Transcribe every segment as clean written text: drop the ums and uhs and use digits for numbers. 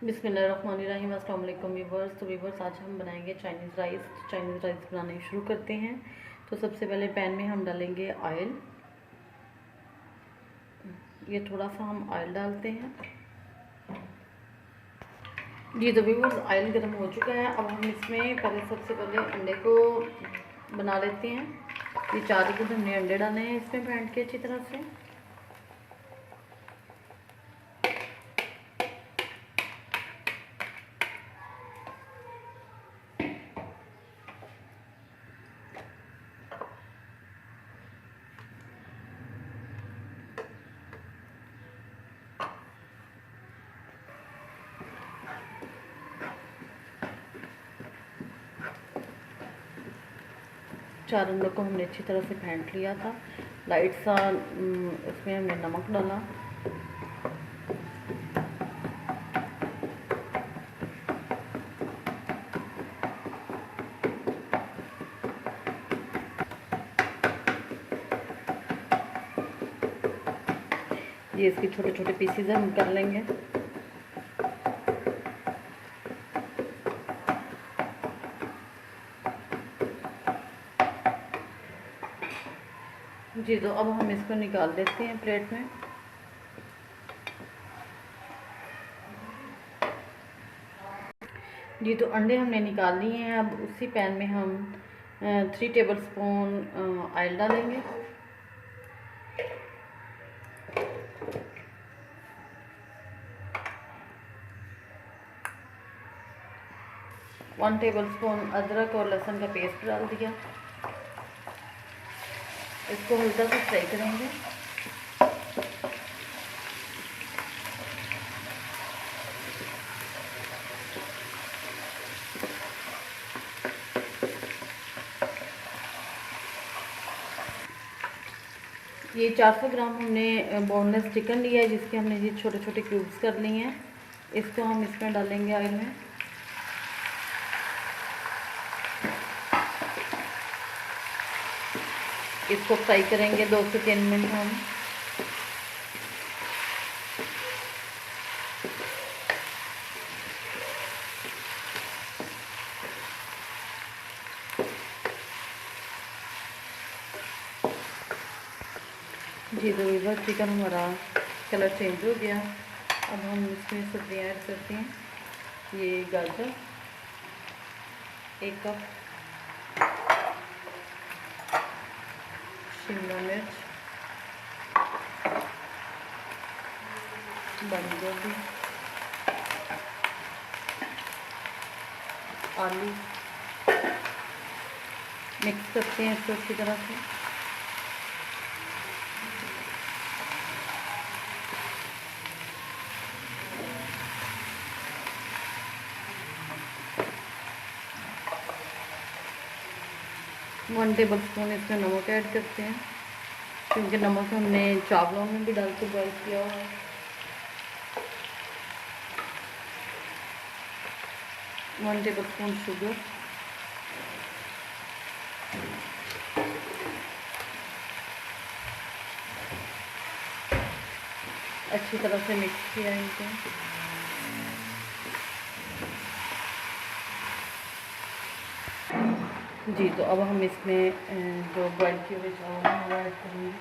बिस्मिल्लाहिर्रहमानिर्रहीम। अस्सलाम वालेकुम व्यूवर्स। तो व्यूवर्स, आज हम बनाएंगे चाइनीज़ राइस। तो चाइनीज़ राइस बनाने शुरू करते हैं। तो सबसे पहले पैन में हम डालेंगे ऑयल। ये थोड़ा सा हम ऑयल डालते हैं जी। तो व्यूवर्स, ऑयल गर्म हो चुका है। अब हम इसमें सबसे पहले अंडे को बना लेते हैं। ये 4 हमने अंडे डाले हैं इसमें फेंट के अच्छी तरह से। चार अंडों को हमने अच्छी तरह से फेंट लिया था। लाइट सा इसमें हमने नमक डाला। ये इसके छोटे छोटे पीसेज हम कर लेंगे। जी, तो अब हम इसको निकाल देते हैं प्लेट में। जी, तो अंडे हमने निकाल लिए हैं। अब उसी पैन में हम 3 टेबल स्पून ऑयल डालेंगे। वन टेबल स्पून अदरक और लहसुन का पेस्ट डाल दिया। इसको हल्का सा फ्राई करेंगे। ये 400 ग्राम हमने बोनलेस चिकन लिया है, जिसके हमने ये छोटे छोटे क्यूब्स कर लिए हैं। इसको हम इसमें डालेंगे ऑयल में। इसको फ्राई करेंगे 2 से 3 मिनट हम। जी, तो बस चिकन हमारा कलर चेंज हो गया। अब हम इसमें सब्जियाँ ऐड करते हैं। ये गाजर 1 कप, शिमला मिर्च, बंद गोभी, आलू। मिक्स करते हैं इसको अच्छी तरह से। वन टेबल स्पून इसमें नमक ऐड करते हैं, क्योंकि नमक हमने चावलों में भी डाल के बॉयल किया हुआ है। 1 टेबल स्पून शुगर, अच्छी तरह से मिक्स किया इनको। जी, तो अब हम इसमें जो बॉयल किए हुए चावल हैं वो ऐड करेंगे।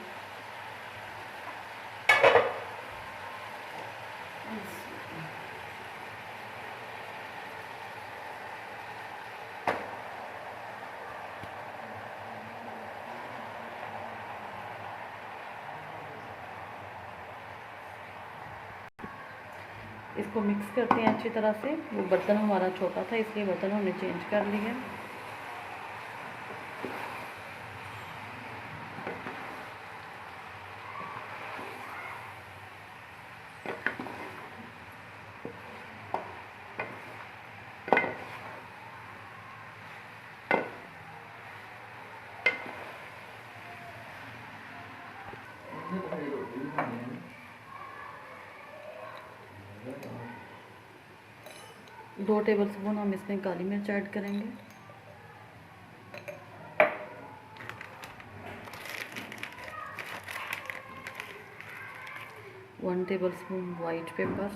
इसको मिक्स करते हैं अच्छी तरह से। वो बर्तन हमारा छोटा था, इसलिए बर्तन हमने चेंज कर लिया। दो टेबल स्पून हम इसमें काली मिर्च ऐड करेंगे। 1 table spoon white paper,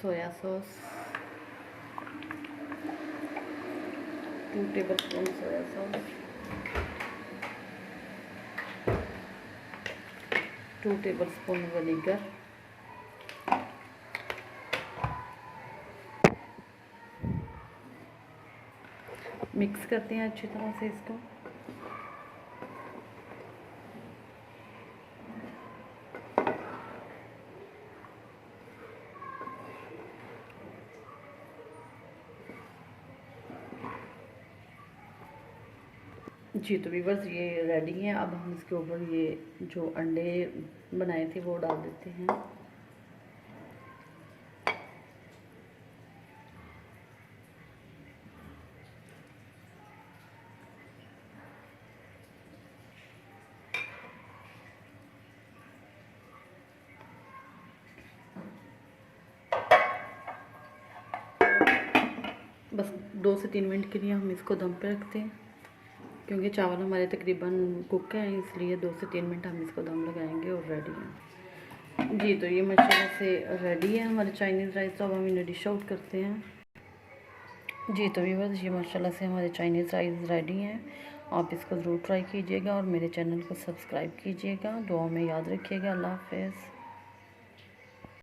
soya sauce, 2 tablespoon soya sauce, 2 tablespoon vinegar, mix करते हैं अच्छी तरह से इसको। जी तो व्यूअर्स ये रेडी हैं। अब हम इसके ऊपर ये जो अंडे बनाए थे वो डाल देते हैं। बस 2 से 3 मिनट के लिए हम इसको दम पे रखते हैं, क्योंकि चावल हमारे तकरीबन कुक हैं, इसलिए 2 से 3 मिनट हम इसको दम लगाएंगे और रेडी हैं। जी तो ये माशाल्लाह से रेडी है हमारे चाइनीज़ राइस। तो अब हम इन्हें डिश आउट करते हैं। जी तो व्यूअर्स ये माशाल्लाह से हमारे चाइनीज़ राइस रेडी हैं। आप इसको ज़रूर ट्राई कीजिएगा और मेरे चैनल को सब्सक्राइब कीजिएगा। दुआ में याद रखिएगा। अल्लाह हाफ़िज़।